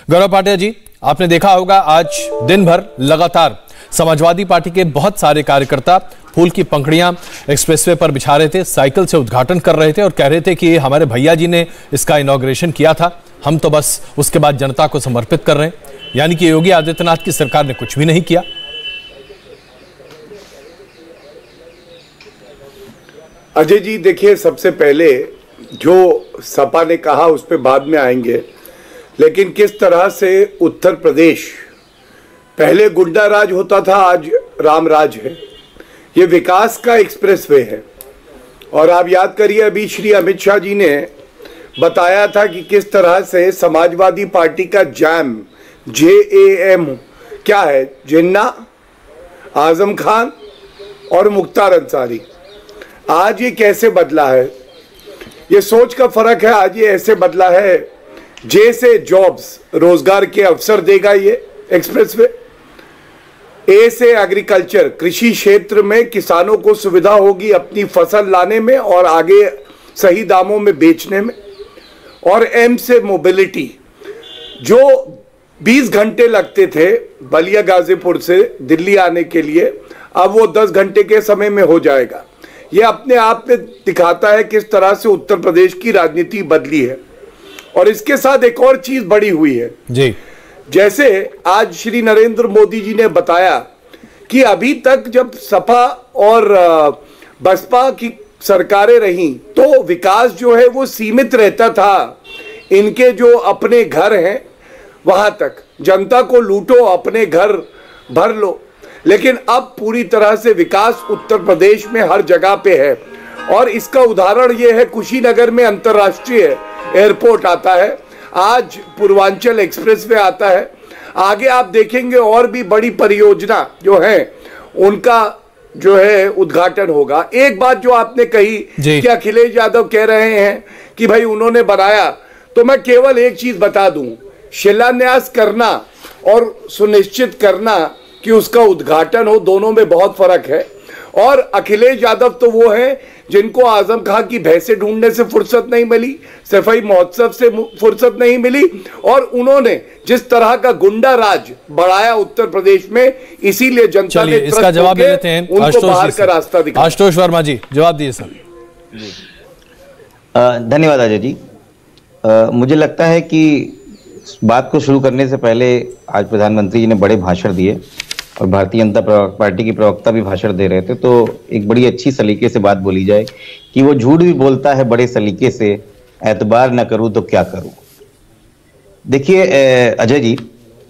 गौरव पाटिया जी, आपने देखा होगा आज दिन भर लगातार समाजवादी पार्टी के बहुत सारे कार्यकर्ता फूल की पंखुड़ियां एक्सप्रेसवे पर बिछा रहे थे, साइकिल से उद्घाटन कर रहे थे और कह रहे थे कि हमारे भैया जी ने इसका इनॉग्रेशन किया था, हम तो बस उसके बाद जनता को समर्पित कर रहे हैं। यानी कि योगी आदित्यनाथ की सरकार ने कुछ भी नहीं किया। अजय जी देखिए, सबसे पहले जो सपा ने कहा उस पर बाद में आएंगे, लेकिन किस तरह से उत्तर प्रदेश पहले गुंडा राज होता था, आज राम राज है। ये विकास का एक्सप्रेसवे है। और आप याद करिए, अभी श्री अमित शाह जी ने बताया था कि किस तरह से समाजवादी पार्टी का जैम JAM क्या है, जिन्ना, आजम खान और मुख्तार अंसारी, आज ये कैसे बदला है। ये सोच का फर्क है। आज ये ऐसे बदला है, J से जॉब्स, रोजगार के अवसर देगा ये एक्सप्रेसवे। A से एग्रीकल्चर, कृषि क्षेत्र में किसानों को सुविधा होगी अपनी फसल लाने में और आगे सही दामों में बेचने में। और M से मोबिलिटी, जो 20 घंटे लगते थे बलिया गाजीपुर से दिल्ली आने के लिए, अब वो 10 घंटे के समय में हो जाएगा। ये अपने आप में दिखाता है किस तरह से उत्तर प्रदेश की राजनीति बदली है। और इसके साथ एक और चीज बड़ी हुई है जी, जैसे आज श्री नरेंद्र मोदी जी ने बताया कि अभी तक जब सपा और बसपा की सरकारें रहीं तो विकास जो है वो सीमित रहता था। इनके जो अपने घर हैं वहां तक, जनता को लूटो, अपने घर भर लो। लेकिन अब पूरी तरह से विकास उत्तर प्रदेश में हर जगह पे है। और इसका उदाहरण ये है, कुशीनगर में अंतर्राष्ट्रीय एयरपोर्ट आता है, आज पूर्वांचल एक्सप्रेसवे आता है। आगे आप देखेंगे और भी बड़ी परियोजना जो है उनका जो है उद्घाटन होगा। एक बात जो आपने कही कि अखिलेश यादव कह रहे हैं कि भाई उन्होंने बनाया, तो मैं केवल एक चीज बता दूं, शिलान्यास करना और सुनिश्चित करना कि उसका उद्घाटन हो, दोनों में बहुत फर्क है। और अखिलेश यादव तो वो है जिनको आजम खान की भैंसे ढूंढने से फुर्सत नहीं मिली, सफाई महोत्सव से फुर्सत नहीं मिली, और उन्होंने जिस तरह का गुंडा राज बढ़ाया उत्तर प्रदेश में, इसीलिए जनता ने इसका जवाब ले लेते हैं उनको बाहर का रास्ता दिखाया। आशुतोष वर्मा जी, जवाब दिए सर। धन्यवाद अजय जी। मुझे लगता है कि बात को शुरू करने से पहले आज प्रधानमंत्री जी ने बड़े भाषण दिए और भारतीय जनता पार्टी की प्रवक्ता भी भाषण दे रहे थे, तो एक बड़ी अच्छी सलीके से बात बोली जाए कि वो झूठ भी बोलता है बड़े सलीके से, एतबार न करूं तो क्या करूं। देखिए अजय जी,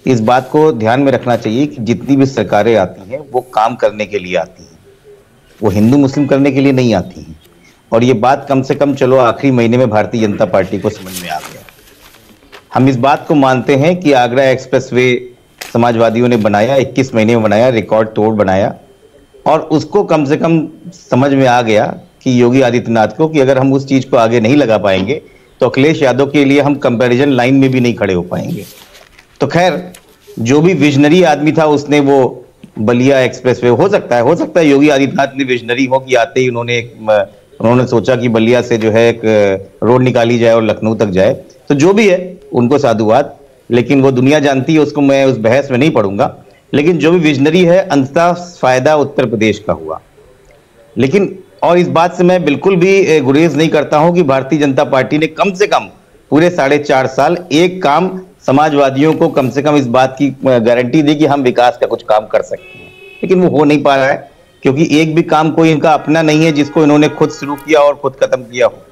इस बात को ध्यान में रखना चाहिए कि जितनी भी सरकारें आती हैं वो काम करने के लिए आती हैं, वो हिंदू मुस्लिम करने के लिए नहीं आती हैं। और ये बात कम से कम चलो आखिरी महीने में भारतीय जनता पार्टी को समझ में आ गया। हम इस बात को मानते हैं कि आगरा एक्सप्रेसवे समाजवादियों ने बनाया, 21 महीने में बनाया, रिकॉर्ड तोड़ बनाया, और उसको कम से कम समझ में आ गया कि योगी आदित्यनाथ को कि अगर हम उस चीज को आगे नहीं लगा पाएंगे तो अखिलेश यादव के लिए हम कंपैरिजन लाइन में भी नहीं खड़े हो पाएंगे। तो खैर, जो भी विजनरी आदमी था उसने वो बलिया एक्सप्रेसवे, हो सकता है योगी आदित्यनाथ ने विजनरी हो कि आते ही उन्होंने सोचा कि बलिया से जो है एक रोड निकाली जाए और लखनऊ तक जाए। तो जो भी है उनको साधुवाद, लेकिन वो दुनिया जानती है, उसको मैं उस बहस में नहीं पढ़ूंगा। लेकिन जो भी विजनरी है, अंततः फायदा उत्तर प्रदेश का हुआ। लेकिन और इस बात से मैं बिल्कुल भी गुरेज नहीं करता हूं कि भारतीय जनता पार्टी ने कम से कम पूरे 4.5 साल एक काम समाजवादियों को कम से कम इस बात की गारंटी दी कि हम विकास का कुछ काम कर सकते हैं, लेकिन वो हो नहीं पा रहा है, क्योंकि एक भी काम कोई इनका अपना नहीं है जिसको इन्होंने खुद शुरू किया और खुद खत्म किया हो।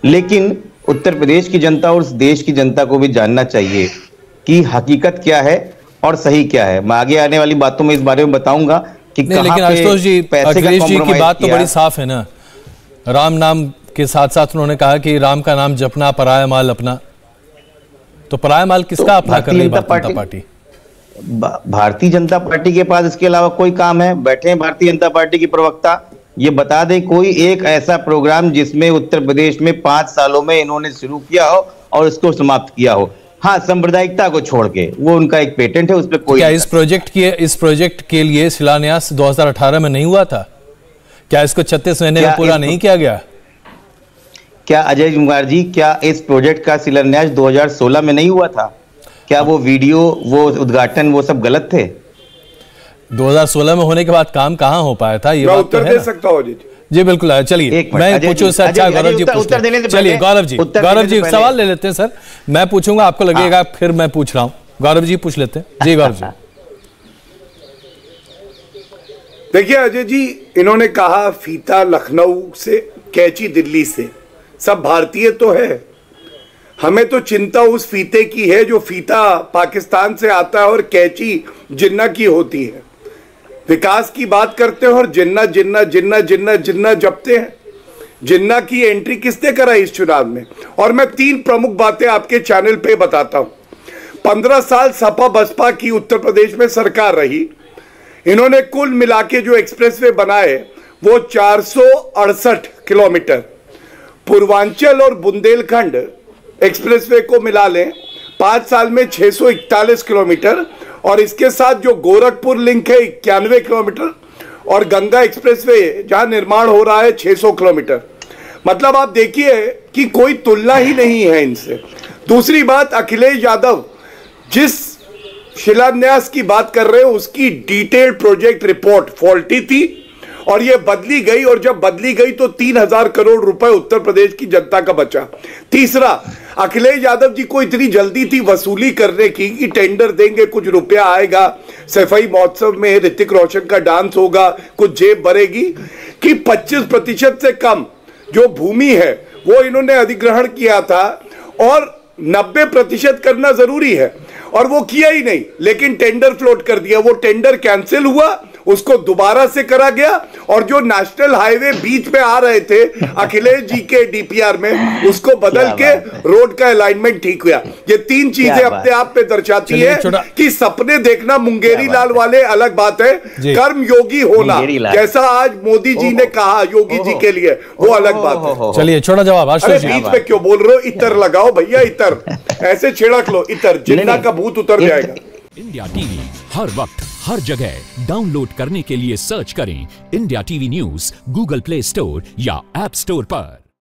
लेकिन उत्तर प्रदेश की जनता और उस देश की जनता को भी जानना चाहिए कि हकीकत क्या है और सही क्या है। मैं आगे आने वाली बातों में इस बारे में बताऊंगा कि लेकिन आशुतोष जी, अखिलेश जी की बात तो बड़ी साफ है ना, राम नाम के साथ साथ उन्होंने कहा कि राम का नाम जपना पराया माल अपना। तो पराया माल किसका अपना कर रही भारतीय जनता पार्टी? भारतीय जनता पार्टी के पास इसके अलावा कोई काम है? बैठे हैं भारतीय जनता पार्टी की प्रवक्ता, ये बता दें कोई एक ऐसा प्रोग्राम जिसमें उत्तर प्रदेश में 5 सालों में इन्होंने शुरू किया हो और इसको समाप्त किया हो। हाँ, सांप्रदायिकता को छोड़ के, वो उनका एक पेटेंट है, उस पर कोई क्या इस प्रोजेक्ट के लिए शिलान्यास 2018 में नहीं हुआ था? क्या इसको 36 महीने में पूरा नहीं किया गया? क्या अजय कुमार जी, क्या इस प्रोजेक्ट का शिलान्यास 2016 में नहीं हुआ था? क्या वो वीडियो, वो उद्घाटन, वो सब गलत थे? 2016 में होने के बाद काम कहाँ हो पाया था, ये बात तो है। उत्तर दे सकता हूँ जी बिल्कुल है। चलिए मैं पूछूं सर, अच्छा गौरव जी उत्तर देने से चलिए गौरव जी सवाल ले लेते हैं सर, मैं पूछूंगा आपको लगेगा फिर मैं पूछ रहा हूं। गौरव जी पूछ लेते हैं। जी गौरव जी। देखिए अजय जी, इन्होंने कहा फीता लखनऊ से, कैंची दिल्ली से, सब भारतीय तो है। हमें तो चिंता उस फीते की है जो फीता पाकिस्तान से आता है और कैंची जिन्ना की होती है। विकास की बात करते हैं और जिन्ना जिन्ना जिन्ना जिन्ना जिन्ना जपते हैं। जिन्ना की एंट्री किसने कराई इस चुनाव में? और मैं 3 प्रमुख बातें आपके चैनल पे बताता हूं। 15 साल सपा बसपा की उत्तर प्रदेश में सरकार रही। इन्होंने कुल मिला के जो एक्सप्रेसवे बनाए वो 468 किलोमीटर। पूर्वांचल और बुंदेलखंड एक्सप्रेसवे को मिला लें 5 साल में 641 किलोमीटर, और इसके साथ जो गोरखपुर लिंक है 91 किलोमीटर, और गंगा एक्सप्रेसवे जहां निर्माण हो रहा है 600 किलोमीटर। मतलब आप देखिए कि कोई तुलना ही नहीं है इनसे। दूसरी बात, अखिलेश यादव जिस शिलान्यास की बात कर रहे हो उसकी डिटेल्ड प्रोजेक्ट रिपोर्ट फॉल्टी थी और ये बदली गई, और जब बदली गई तो 3000 करोड़ रुपए उत्तर प्रदेश की जनता का बचा। तीसरा, अखिलेश यादव जी को इतनी जल्दी थी वसूली करने की कि टेंडर देंगे, कुछ रुपया आएगा, सफाई महोत्सव में ऋतिक रोशन का डांस होगा, कुछ जेब भरेगी, कि 25% से कम जो भूमि है वो इन्होंने अधिग्रहण किया था और 90% करना जरूरी है, और वो किया ही नहीं। लेकिन टेंडर फ्लोट कर दिया, वो टेंडर कैंसिल हुआ, उसको दोबारा से करा गया, और जो नेशनल हाईवे बीच में आ रहे थे अखिलेश जी के डीपीआर में, उसको बदल के रोड का अलाइनमेंट ठीक हुआ। ये 3 चीजें अपने आप पे दर्शाती है कि सपने देखना मुंगेरी लाल वाले अलग बात है, कर्म योगी होना जैसा आज मोदी जी ने कहा योगी जी के लिए, वो अलग बात है। चलिए छोटा जवाब। अरे बीच में क्यों बोल रहे हो? इतर लगाओ भैया, इतर ऐसे छिड़क लो, इतर जिन्ना का भूत उतर जाएगा। इंडिया टीवी हर वक्त हर जगह डाउनलोड करने के लिए सर्च करें India TV news Google play store या ऐप स्टोर पर।